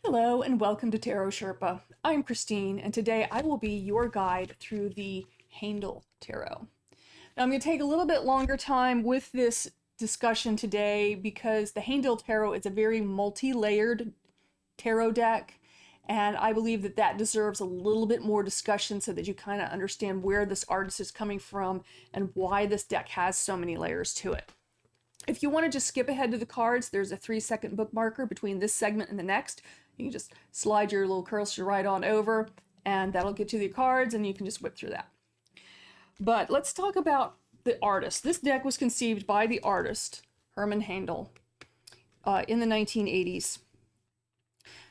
Hello and welcome to Tarot Sherpa. I'm Christine and today I will be your guide through the Haindl Tarot. Now I'm going to take a little bit longer time with this discussion today because the Haindl Tarot is a very multi-layered tarot deck, and I believe that that deserves a little bit more discussion so that you kind of understand where this artist is coming from and why this deck has so many layers to it. If you want to just skip ahead to the cards, there's a 3-second bookmarker between this segment and the next. You can just slide your little cursor right on over and that'll get you the cards and you can just whip through that. But let's talk about the artist. This deck was conceived by the artist, Hermann Haindl, in the 1980s.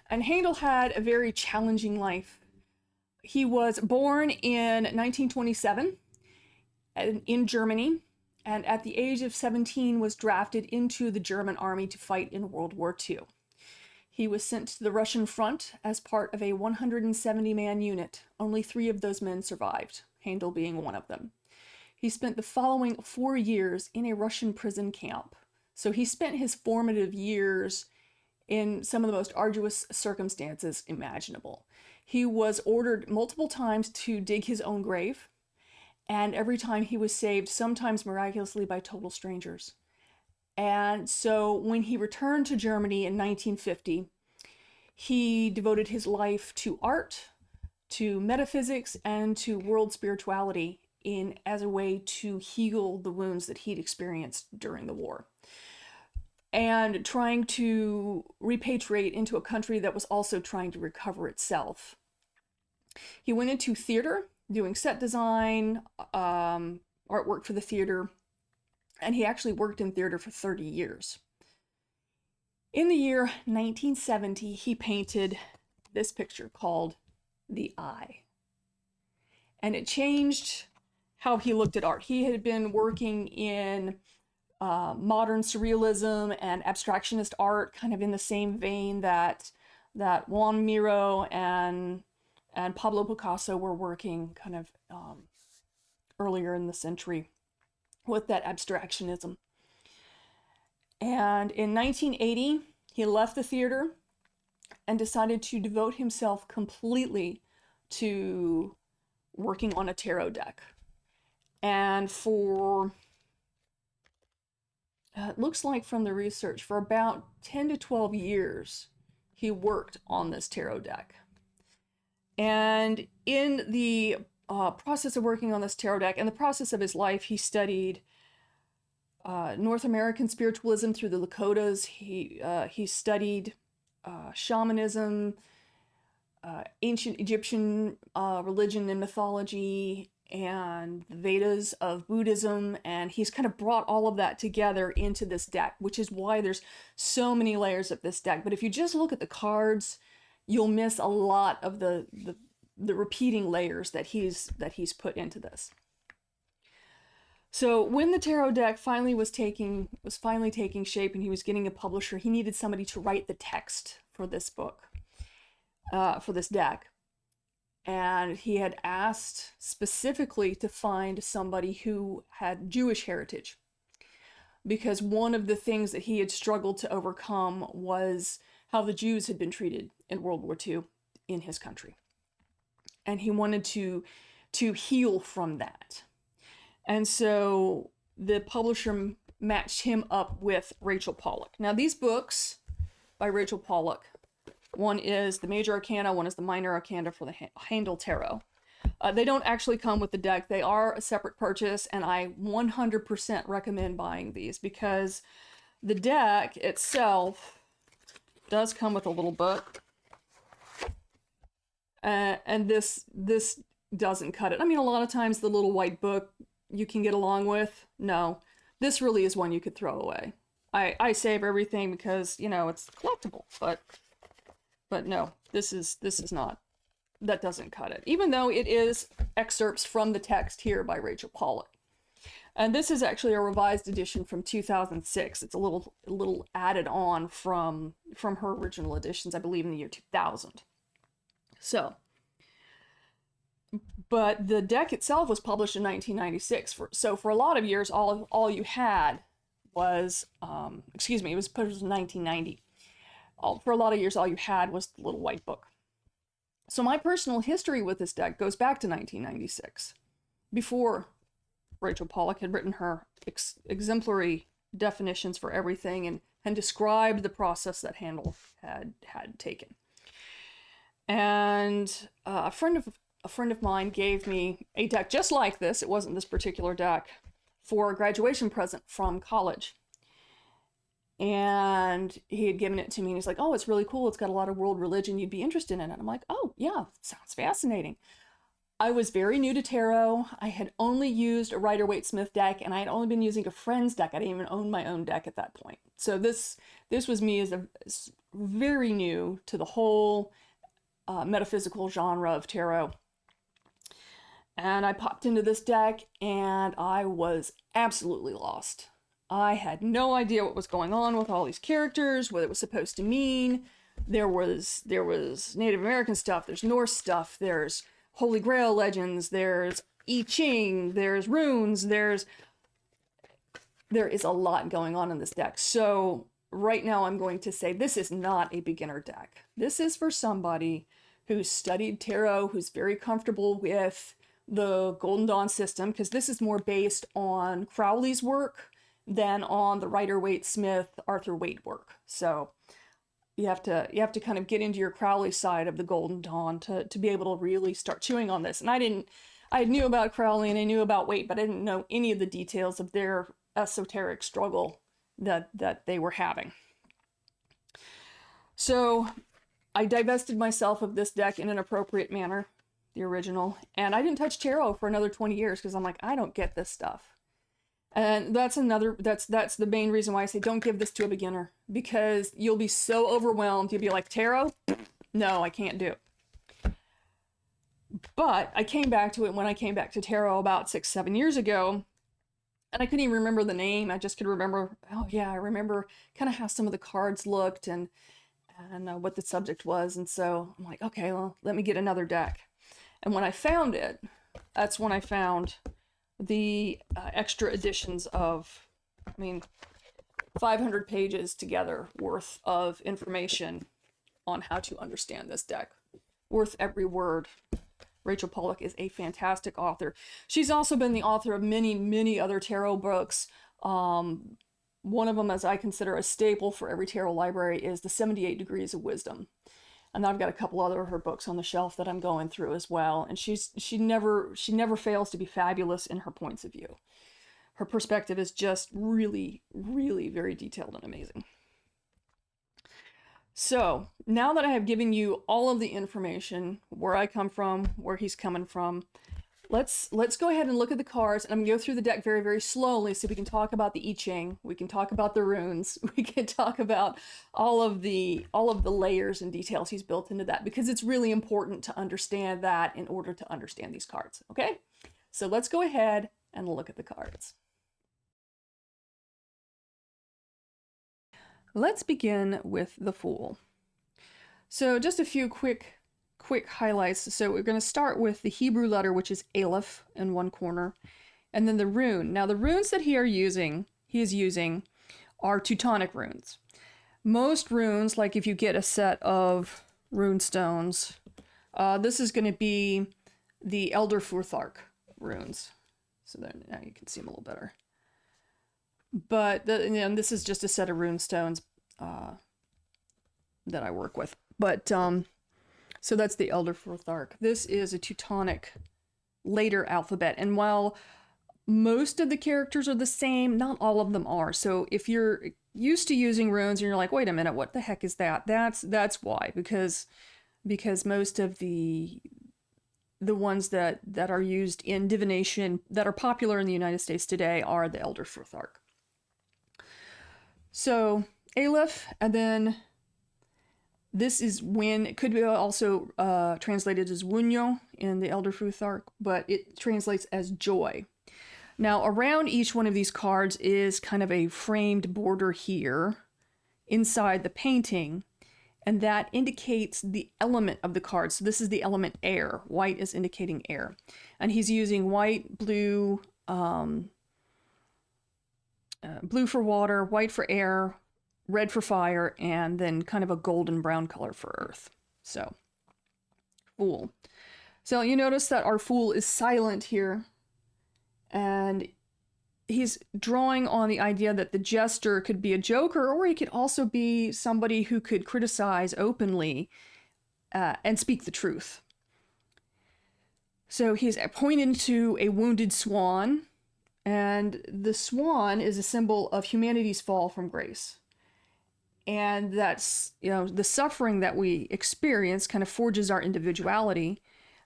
And Haindl had a very challenging life. He was born in 1927 in Germany, and at the age of 17 was drafted into the German army to fight in World War II. He was sent to the Russian front as part of a 170-man unit. Only 3 of those men survived, Haindl being one of them. He spent the following 4 years in a Russian prison camp. So he spent his formative years in some of the most arduous circumstances imaginable. He was ordered multiple times to dig his own grave, and every time he was saved, sometimes miraculously by total strangers. And so when he returned to Germany in 1950, he devoted his life to art, to metaphysics, and to world spirituality as a way to heal the wounds that he'd experienced during the war, and trying to repatriate into a country that was also trying to recover itself. He went into theater, doing set design, artwork for the theater, and he actually worked in theater for 30 years. In the year 1970, he painted this picture called The Eye. And it changed how he looked at art. He had been working in modern surrealism and abstractionist art, kind of in the same vein that Juan Miro and Pablo Picasso were working kind of earlier in the century with that abstractionism. And in 1980, he left the theater and decided to devote himself completely to working on a tarot deck. And for, it looks like from the research, for about 10 to 12 years, he worked on this tarot deck. And in the process of working on this tarot deck and the process of his life, he studied North American spiritualism through the Lakotas. He studied shamanism, ancient Egyptian religion and mythology, and the Vedas of Buddhism, and he's kind of brought all of that together into this deck, which is why there's so many layers of this deck. But if you just look at the cards, you'll miss a lot of the repeating layers that he's put into this. So when the tarot deck finally was taking shape and he was getting a publisher, he needed somebody to write the text for this book, for this deck. And he had asked specifically to find somebody who had Jewish heritage, because one of the things that he had struggled to overcome was how the Jews had been treated in World War II in his country. And he wanted to heal from that. And so the publisher matched him up with Rachel Pollack. Now these books by Rachel Pollack, one is the Major Arcana, one is the Minor Arcana for the Haindl Tarot. They don't actually come with the deck. They are a separate purchase, and I 100% recommend buying these because the deck itself does come with a little book. And this doesn't cut it. I mean, a lot of times the little white book you can get along with. No, this really is one you could throw away. I save everything because, you know, it's collectible, but no, this is not. That doesn't cut it. Even though it is excerpts from the text here by Rachel Pollack. And this is actually a revised edition from 2006. It's a little added on from her original editions, I believe in the year 2000. So, but the deck itself was published in 1996. So for a lot of years, all you had was, it was published in 1990. for a lot of years, all you had was the little white book. So my personal history with this deck goes back to 1996, before Rachel Pollack had written her exemplary definitions for everything and described the process that Haindl had taken. And a friend of mine gave me a deck just like this. It wasn't this particular deck, for a graduation present from college. And he had given it to me, and he's like, oh, it's really cool. It's got a lot of world religion. You'd be interested in it. I'm like, oh, yeah, sounds fascinating. I was very new to tarot. I had only used a Rider-Waite-Smith deck, and I had only been using a friend's deck. I didn't even own my own deck at that point. So this was me as very new to the whole metaphysical genre of tarot. And I popped into this deck, and I was absolutely lost. I had no idea what was going on with all these characters, what it was supposed to mean. There was Native American stuff, there's Norse stuff, there's Holy Grail legends, there's I Ching, there's runes, there is a lot going on in this deck. So right now I'm going to say this is not a beginner deck. This is for somebody who's studied tarot, who's very comfortable with the Golden Dawn system, because this is more based on Crowley's work than on the Rider-Waite-Smith, Arthur Waite work. So you have to kind of get into your Crowley side of the Golden Dawn to be able to really start chewing on this. And I knew about Crowley and I knew about Waite, but I didn't know any of the details of their esoteric struggle that they were having. So I divested myself of this deck in an appropriate manner, the original, and I didn't touch tarot for another 20 years because I'm like, I don't get this stuff. And that's the main reason why I say don't give this to a beginner, because you'll be so overwhelmed. You'll be like, tarot? No, I can't do it. But I came back to it when I came back to tarot about 6-7 years ago, and I couldn't even remember the name. I just could remember, oh yeah, I remember kind of how some of the cards looked and what the subject was. And so I'm like, okay, well, let me get another deck. And when I found it, that's when I found the extra editions of, 500 pages together worth of information on how to understand this deck. Worth every word. Rachel Pollack is a fantastic author. She's also been the author of many, many other tarot books. One of them, as I consider a staple for every tarot library, is the 78 Degrees of Wisdom. And I've got a couple other of her books on the shelf that I'm going through as well. And she never fails to be fabulous in her points of view. Her perspective is just really, really very detailed and amazing. So now that I have given you all of the information, where I come from, where he's coming from, let's go ahead and look at the cards. And I'm gonna go through the deck very, very slowly so we can talk about the I Ching, we can talk about the runes, we can talk about all of the layers and details he's built into that, because it's really important to understand that in order to understand these cards. Okay, so let's go ahead and look at the cards. Let's begin with the Fool. So just a few quick highlights. So we're going to start with the Hebrew letter, which is Aleph in one corner, and then the rune. Now the runes that he is using are Teutonic runes. Most runes, like if you get a set of rune stones, this is going to be the Elder Futhark runes. So then now you can see them a little better. But this is just a set of rune stones that I work with. But so that's the Elder Futhark. This is a Teutonic later alphabet. And while most of the characters are the same, not all of them are. So if you're used to using runes and you're like, wait a minute, what the heck is that? That's why, because most of the ones that are used in divination that are popular in the United States today are the Elder Futhark. So Aleph, and then this is when, it could be also translated as Wunyo in the Elder Futhark, but it translates as joy. Now around each one of these cards is kind of a framed border here inside the painting, and that indicates the element of the card. So this is the element air. White is indicating air. And he's using white, blue, blue for water, white for air, red for fire, and then kind of a golden brown color for earth. So, Fool. So you notice that our Fool is silent here, and he's drawing on the idea that the jester could be a joker, or he could also be somebody who could criticize openly and speak the truth. So he's pointing to a wounded swan, and the swan is a symbol of humanity's fall from grace. And that's, the suffering that we experience kind of forges our individuality,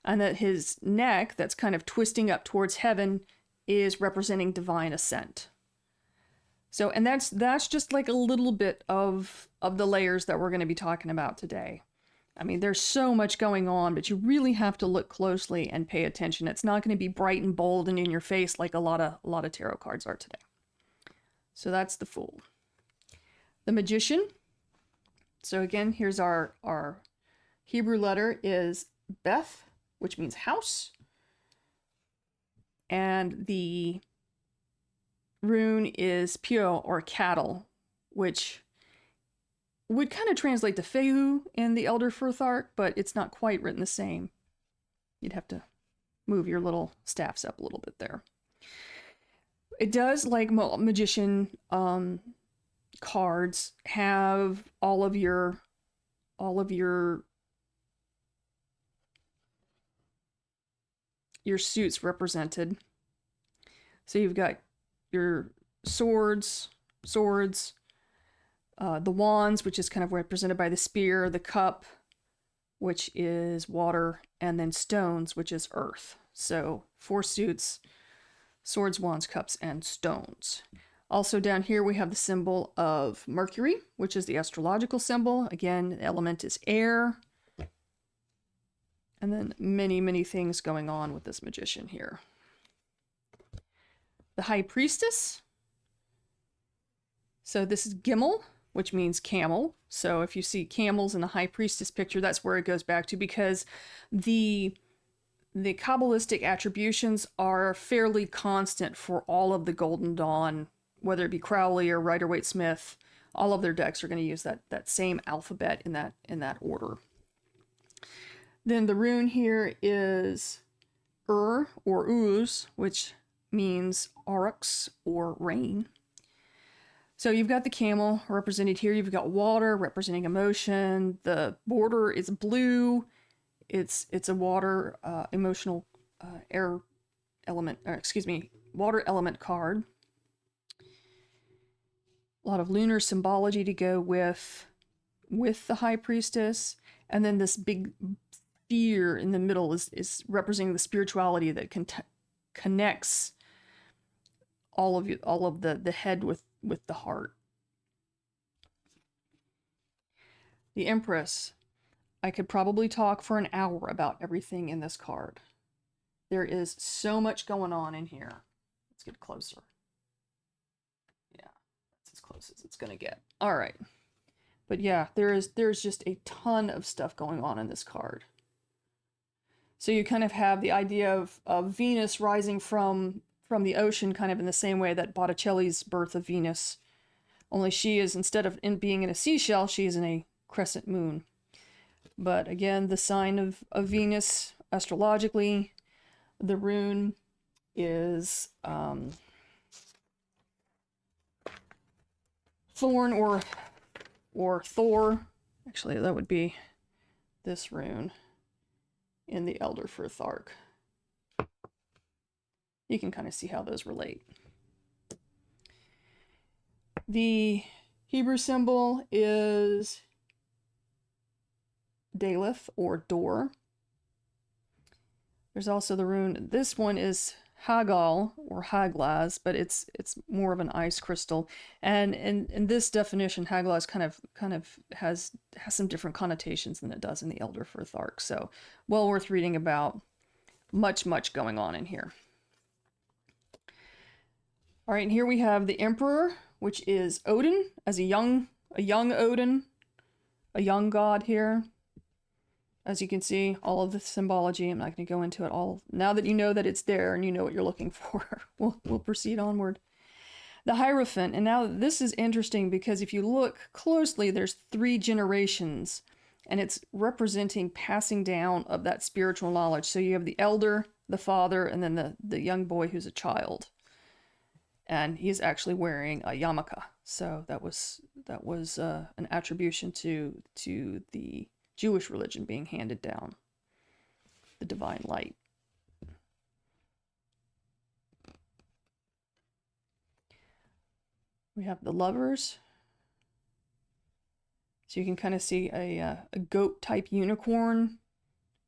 and that his neck that's kind of twisting up towards heaven is representing divine ascent. So, and that's just like a little bit of the layers that we're going to be talking about today. I mean, there's so much going on, but you really have to look closely and pay attention. It's not going to be bright and bold and in your face like a lot of tarot cards are today. So that's the Fool. The Magician. So again, here's our Hebrew letter is Beth, which means house. And the rune is Pio, or cattle, which would kind of translate to Fehu in the Elder Furthark, but it's not quite written the same. You'd have to move your little staffs up a little bit there. It does, like Magician cards, have all of your suits represented. So you've got your swords, the wands, which is kind of represented by the spear, the cup, which is water, and then stones, which is earth. So 4 suits: swords, wands, cups, and stones. Also down here we have the symbol of Mercury, which is the astrological symbol. Again, the element is air. And then many, many things going on with this magician here. The High Priestess. So this is Gimel, which means camel. So if you see camels in the High Priestess picture, that's where it goes back to, because the Kabbalistic attributions are fairly constant for all of the Golden Dawn, whether it be Crowley or Rider-Waite-Smith. All of their decks are going to use that same alphabet in that order. Then the rune here is or Uz, which means aurochs or rain. So you've got the camel represented here. You've got water representing emotion. The border is blue. It's a water emotional air element, water element card. A lot of lunar symbology to go with the High Priestess. And then this big sphere in the middle is representing the spirituality that connects all of the head with the heart. The Empress. I could probably talk for an hour about everything in this card. There is so much going on in here. Let's get closer. Yeah, that's as close as it's gonna get. All right. But yeah, there's just a ton of stuff going on in this card. So you kind of have the idea of Venus rising from the ocean, kind of in the same way that Botticelli's Birth of Venus. Only she is, instead of being in a seashell, she is in a crescent moon. But again, the sign of Venus astrologically, the rune is Thorn or Thor. Actually, that would be this rune in the Elder Furthark. You can kind of see how those relate. The Hebrew symbol is Daleth or door. There's also the rune. This one is Hagal or Haglaz, but it's more of an ice crystal. And in this definition, Haglaz kind of has some different connotations than it does in the Elder Furthark. So well worth reading about. Much going on in here. All right, and here we have the Emperor, which is Odin, as a young Odin, a young god here. As you can see, all of the symbology, I'm not going to go into it all. Now that you know that it's there and you know what you're looking for, we'll proceed onward. The Hierophant, and now this is interesting because if you look closely, there's 3 generations, and it's representing passing down of that spiritual knowledge. So you have the elder, the father, and then the young boy who's a child. And he's actually wearing a yarmulke. So that was an attribution to the Jewish religion being handed down, the divine light. We have the Lovers. So you can kind of see a goat-type unicorn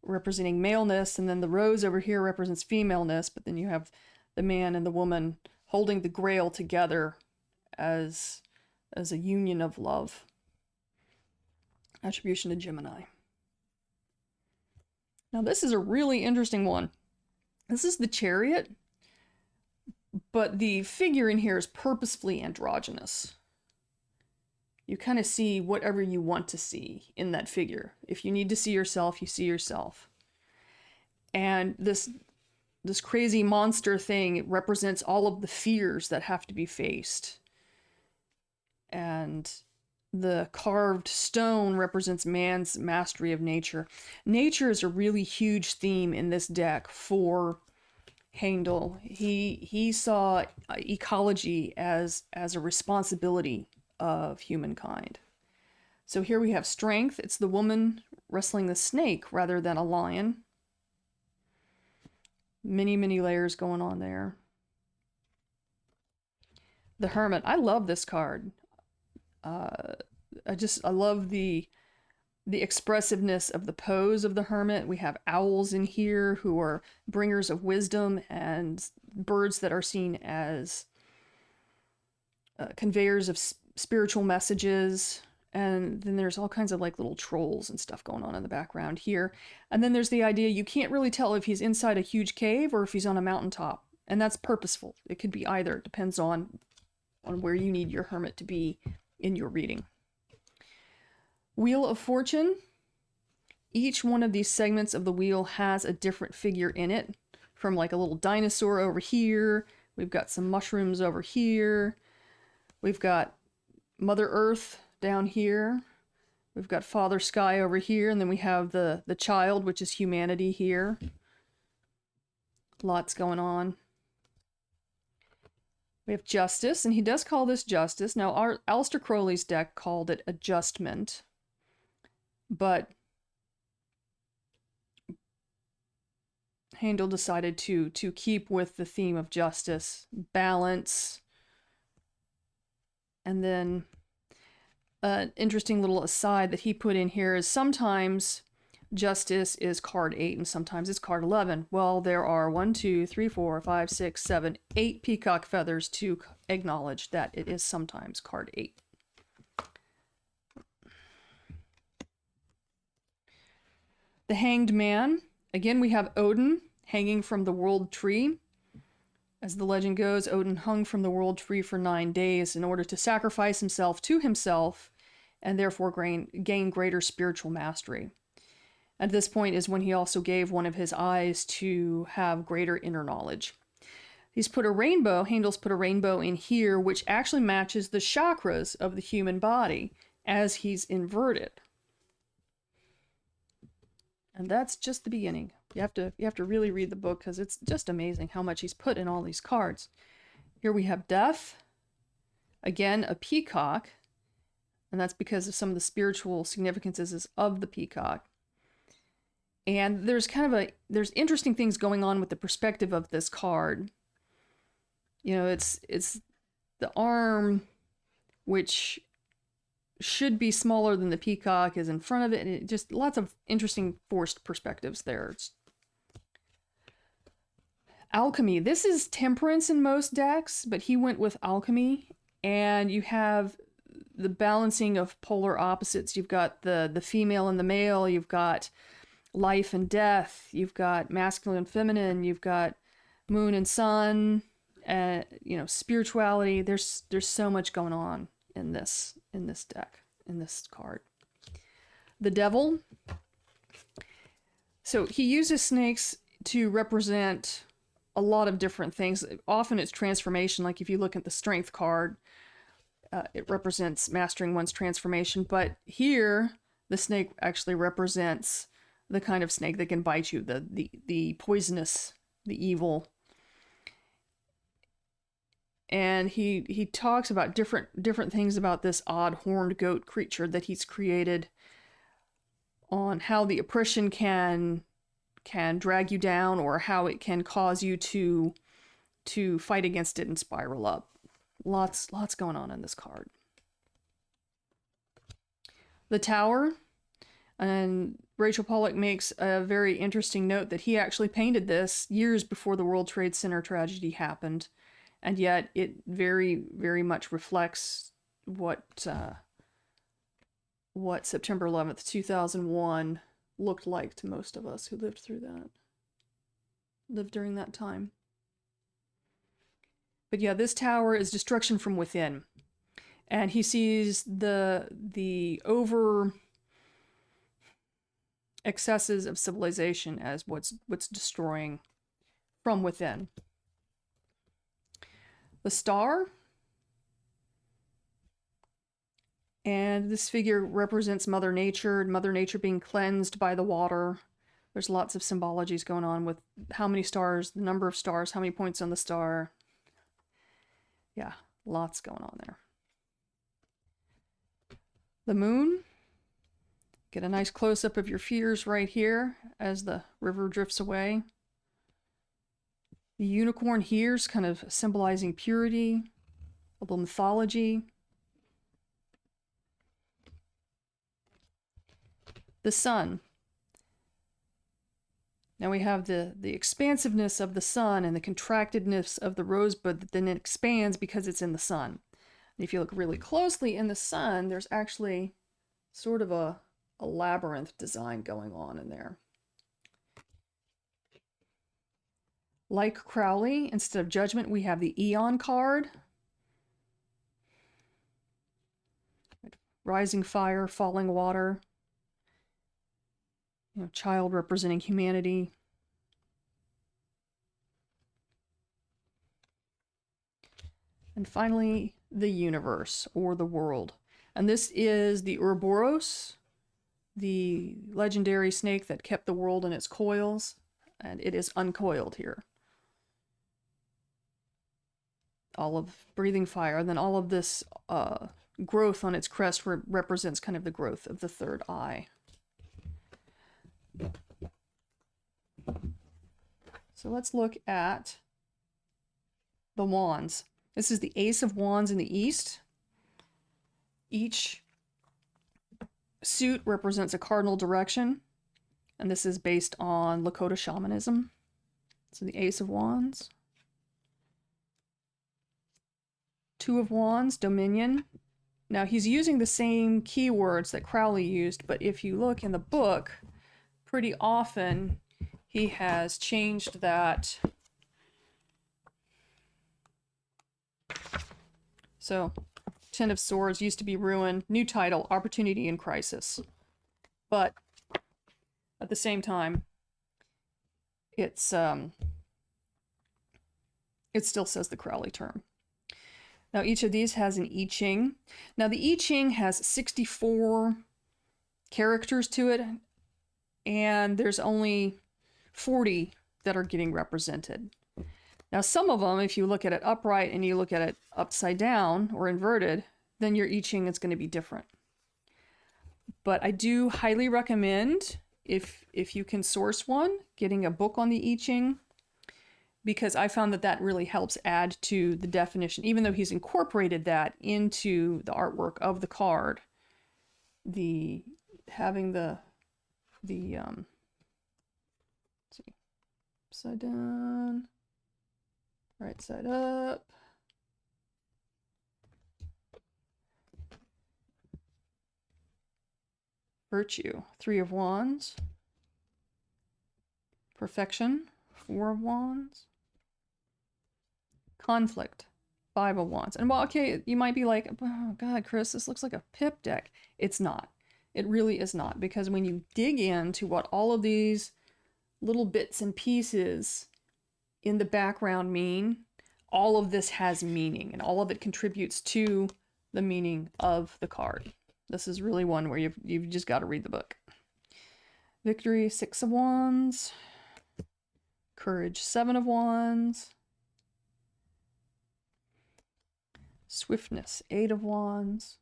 representing maleness, and then the rose over here represents femaleness, but then you have the man and the woman holding the grail together as a union of love. Attribution to Gemini. Now this is a really interesting one. This is the Chariot, but the figure in here is purposefully androgynous. You kind of see whatever you want to see in that figure. If you need to see yourself, you see yourself. And this crazy monster thing represents all of the fears that have to be faced. And the carved stone represents man's mastery of nature. Nature is a really huge theme in this deck for Haindl. He saw ecology as a responsibility of humankind. So here we have strength. It's the woman wrestling the snake rather than a lion. Many layers going on there. The Hermit. I love this card. I love the expressiveness of the pose of the Hermit. We have owls in here who are bringers of wisdom, and birds that are seen as conveyors of spiritual messages. And then there's all kinds of like little trolls and stuff going on in the background here. And then there's the idea you can't really tell if he's inside a huge cave or if he's on a mountaintop. And that's purposeful. It could be either. It depends on where you need your hermit to be in your reading. Wheel of Fortune. Each one of these segments of the wheel has a different figure in it. From like a little dinosaur over here. We've got some mushrooms over here. We've got Mother Earth down here. We've got Father Sky over here, and then we have the child, which is humanity here. Lots going on. We have Justice, and he does call this Justice. Now, Aleister Crowley's deck called it Adjustment, but Haindl decided to keep with the theme of justice, balance, and then an interesting little aside that he put in here is sometimes Justice is card 8 and sometimes it's card 11. Well, there are 1, 2, 3, 4, 5, 6, 7, 8 peacock feathers to acknowledge that it is sometimes card 8. The Hanged Man. Again, we have Odin hanging from the world tree. As the legend goes, Odin hung from the world tree for 9 days in order to sacrifice himself to himself and therefore gain greater spiritual mastery. At this point is when he also gave one of his eyes to have greater inner knowledge. He's put a rainbow, Haindl's put a rainbow in here, which actually matches the chakras of the human body as he's inverted. And that's just the beginning. You have to really read the book because it's just amazing how much he's put in all these cards. Here we have Death. Again, a peacock. And that's because of some of the spiritual significances of the peacock. And there's there's interesting things going on with the perspective of this card. You know, it's the arm, which should be smaller than the peacock, is in front of it, and it just lots of interesting forced perspectives there. Alchemy. This is Temperance in most decks, but he went with Alchemy, and you have the balancing of polar opposites. You've got the female and the male, you've got life and death, you've got masculine and feminine, you've got moon and sun, you know, spirituality. There's so much going on in this deck, in this card. The Devil. So he uses snakes to represent a lot of different things. Often it's transformation. Like if you look at the strength card, it represents mastering one's transformation. But here, the snake actually represents the kind of snake that can bite you, the poisonous, the evil. And he talks about different things about this odd horned goat creature that he's created, on how the oppression can drag you down, or how it can cause you to fight against it and spiral up. Lots going on in this card. The Tower, and Rachel Pollack makes a very interesting note that he actually painted this years before the World Trade Center tragedy happened, and yet it very, very much reflects what September 11th, 2001 looked like to most of us who lived during that time. But yeah, this tower is destruction from within. And he sees the over excesses of civilization as what's destroying from within. The Star, and this figure represents Mother Nature, Mother Nature being cleansed by the water. There's lots of symbologies going on with how many stars, the number of stars, how many points on the star. Yeah, lots going on there. The Moon. Get a nice close-up of your fears right here as the river drifts away. The Unicorn here is kind of symbolizing purity, a little mythology. The Sun. Now we have the expansiveness of the sun and the contractedness of the rosebud that then it expands because it's in the sun. And if you look really closely in the sun, there's actually sort of a labyrinth design going on in there. Like Crowley, instead of Judgment, we have the Eon card. Rising fire, falling water. You know, child representing humanity. And finally, the universe, or the world. And this is the Ouroboros, the legendary snake that kept the world in its coils, and it is uncoiled here. All of breathing fire, and then all of this growth on its crest represents kind of the growth of the third eye. So let's look at the wands. This is the Ace of Wands in the East. Each suit represents a cardinal direction, and this is based on Lakota shamanism. So the Ace of Wands. Two of Wands, Dominion. Now he's using the same keywords that Crowley used, but if you look in the book, pretty often he has changed that. So, Ten of Swords used to be Ruin. New title, Opportunity in Crisis. But at the same time, it still says the Crowley term. Now, each of these has an I Ching. Now, the I Ching has 64 characters to it, and there's only 40 that are getting represented. Now, some of them, if you look at it upright and you look at it upside down or inverted, then your I Ching is going to be different. But I do highly recommend, if you can source one, getting a book on the I Ching, because I found that really helps add to the definition, even though he's incorporated that into the artwork of the card. Having the let's see, upside down, right side up. Virtue, 3 of Wands. Perfection, 4 of Wands. Conflict, 5 of Wands. And well, okay, you might be like, oh God, Chris, this looks like a pip deck. It's not. It really is not, because when you dig into what all of these little bits and pieces in the background mean? All of this has meaning, and all of it contributes to the meaning of the card. This is really one where you've just got to read the book. Victory, 6 of Wands. Courage, 7 of Wands. Swiftness, 8 of Wands.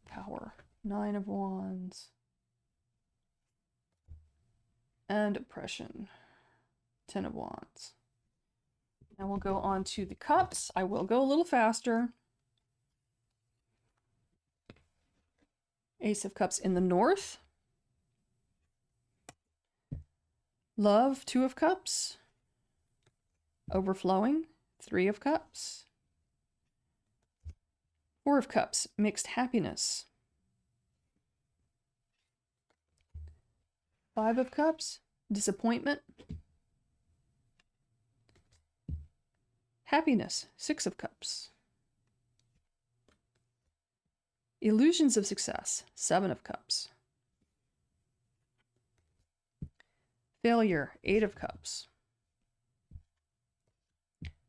Power, 9 of Wands. And oppression, 10 of Wands. Now we'll go on to the cups. I will go a little faster. Ace of Cups in the north. Love, 2 of Cups. Overflowing, 3 of Cups. 4 of Cups, mixed happiness. 5 of Cups, disappointment. Happiness, 6 of Cups. Illusions of success, 7 of Cups. Failure, 8 of Cups.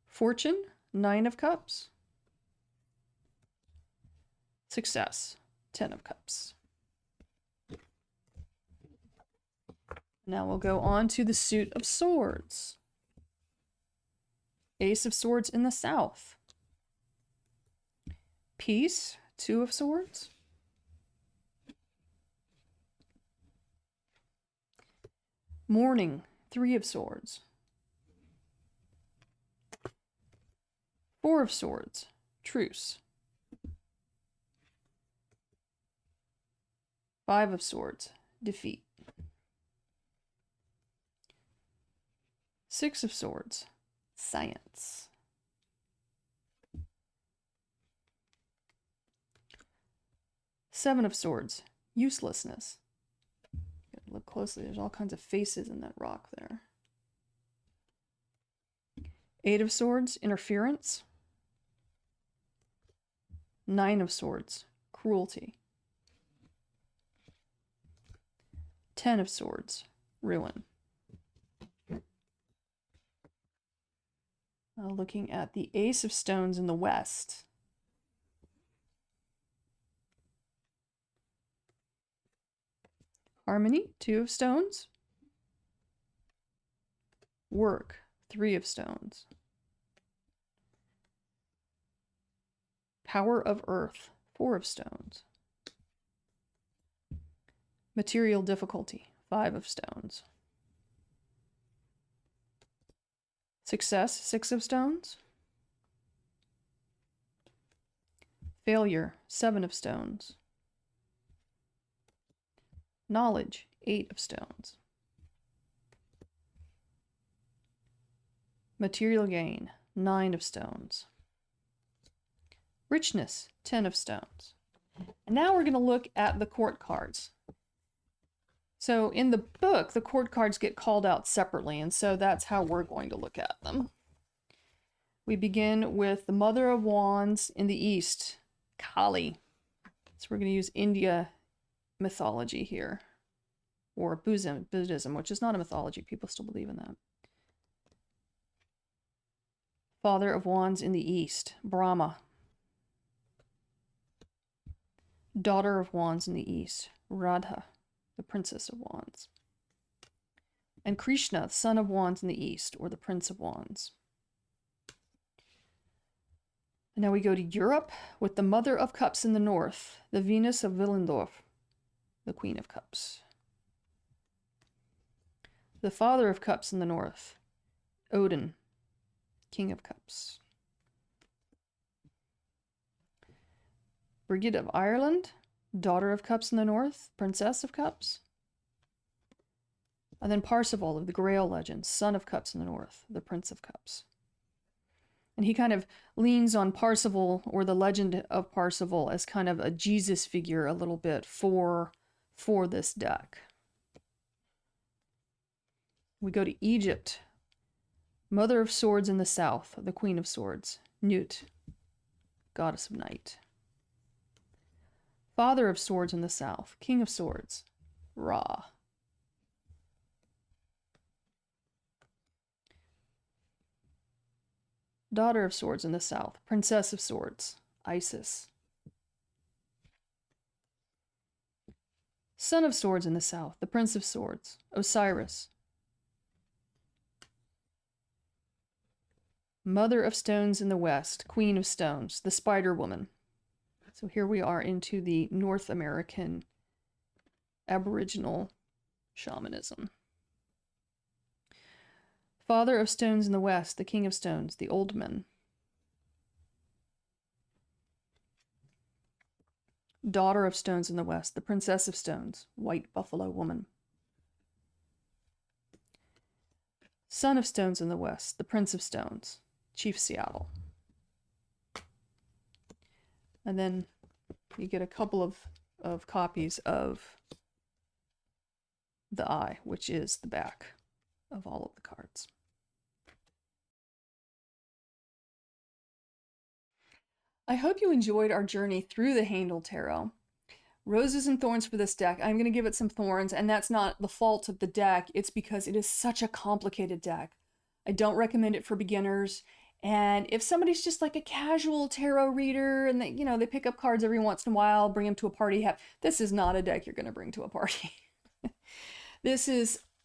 Fortune, 9 of Cups. Success, 10 of Cups. Now we'll go on to the suit of swords. Ace of Swords in the south. Peace, 2 of Swords. Mourning, 3 of Swords. 4 of Swords, truce. 5 of Swords, defeat. 6 of Swords, science. 7 of Swords, uselessness. Look closely, there's all kinds of faces in that rock there. 8 of Swords, interference. 9 of Swords, cruelty. 10 of Swords, ruin. Now looking at the Ace of Stones in the west. Harmony, 2 of Stones. Work, 3 of Stones. Power of Earth, 4 of Stones. Material difficulty, 5 of Stones. Success, 6 of Stones. Failure, 7 of Stones. Knowledge, 8 of Stones. Material gain, 9 of Stones. Richness, 10 of Stones. And now we're going to look at the court cards. So in the book, the court cards get called out separately, and so that's how we're going to look at them. We begin with the Mother of Wands in the east, Kali. So we're going to use India mythology here, or Buddhism, which is not a mythology. People still believe in that. Father of Wands in the east, Brahma. Daughter of Wands in the east, Radha, the Princess of Wands. And Krishna, Son of Wands in the east, or the Prince of Wands. And now we go to Europe with the Mother of Cups in the north, the Venus of Willendorf, the Queen of Cups. The Father of Cups in the north, Odin, King of Cups. Brigid of Ireland, Daughter of Cups in the north, Princess of Cups. And then Parsifal of the Grail legend, Son of Cups in the north, the Prince of Cups. And he kind of leans on Parsifal, or the legend of Parsifal, as kind of a Jesus figure a little bit for this deck. We go to Egypt. Mother of Swords in the south, the Queen of Swords, Nut, Goddess of Night. Father of Swords in the south, King of Swords, Ra. Daughter of Swords in the south, Princess of Swords, Isis. Son of Swords in the south, the Prince of Swords, Osiris. Mother of Stones in the west, Queen of Stones, the Spider Woman. So here we are into the North American Aboriginal shamanism. Father of Stones in the west, the King of Stones, the Old Men. Daughter of Stones in the west, the Princess of Stones, White Buffalo Woman. Son of Stones in the west, the Prince of Stones, Chief Seattle. And then you get a couple of copies of the Eye, which is the back of all of the cards. I hope you enjoyed our journey through the Haindl Tarot. Roses and thorns for this deck. I'm going to give it some thorns, and that's not the fault of the deck. It's because it is such a complicated deck. I don't recommend it for beginners. And if somebody's just like a casual tarot reader and they pick up cards every once in a while, bring them to a party, this is not a deck you're going to bring to a party.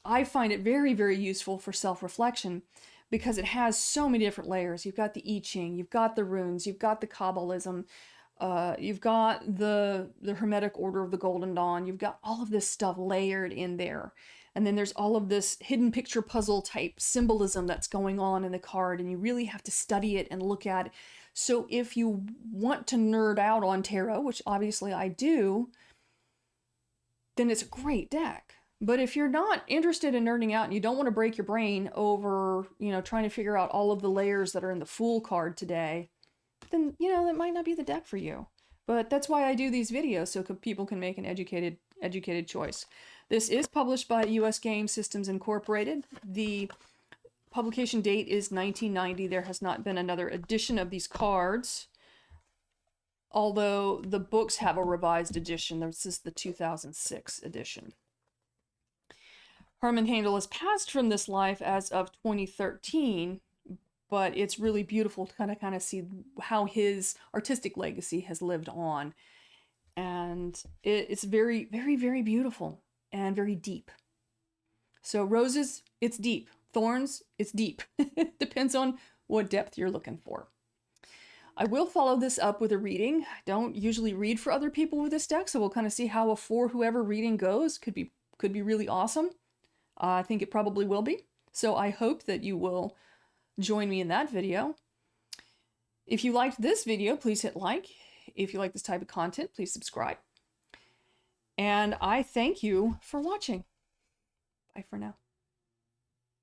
I find it very, very useful for self-reflection because it has so many different layers. You've got the I Ching, you've got the runes, you've got the Kabbalism, you've got the Hermetic Order of the Golden Dawn, you've got all of this stuff layered in there. And then there's all of this hidden picture puzzle type symbolism that's going on in the card, and you really have to study it and look at it. So if you want to nerd out on tarot, which obviously I do, then it's a great deck. But if you're not interested in nerding out and you don't want to break your brain over, trying to figure out all of the layers that are in the Fool card today, then, that might not be the deck for you. But that's why I do these videos, so people can make an educated choice. This is published by US Game Systems Incorporated. The publication date is 1990. There has not been another edition of these cards, although the books have a revised edition. This is the 2006 edition. Hermann Haindl has passed from this life as of 2013, but it's really beautiful to kind of see how his artistic legacy has lived on. And it's very, very, very beautiful and very deep. So roses, it's deep. Thorns, it's deep. Depends on what depth you're looking for. I will follow this up with a reading. I don't usually read for other people with this deck, so we'll kind of see how a for whoever reading goes. Could be really awesome. I think it probably will be. So I hope that you will join me in that video. If you liked this video, please hit like. If you like this type of content, please subscribe. And I thank you for watching. Bye for now.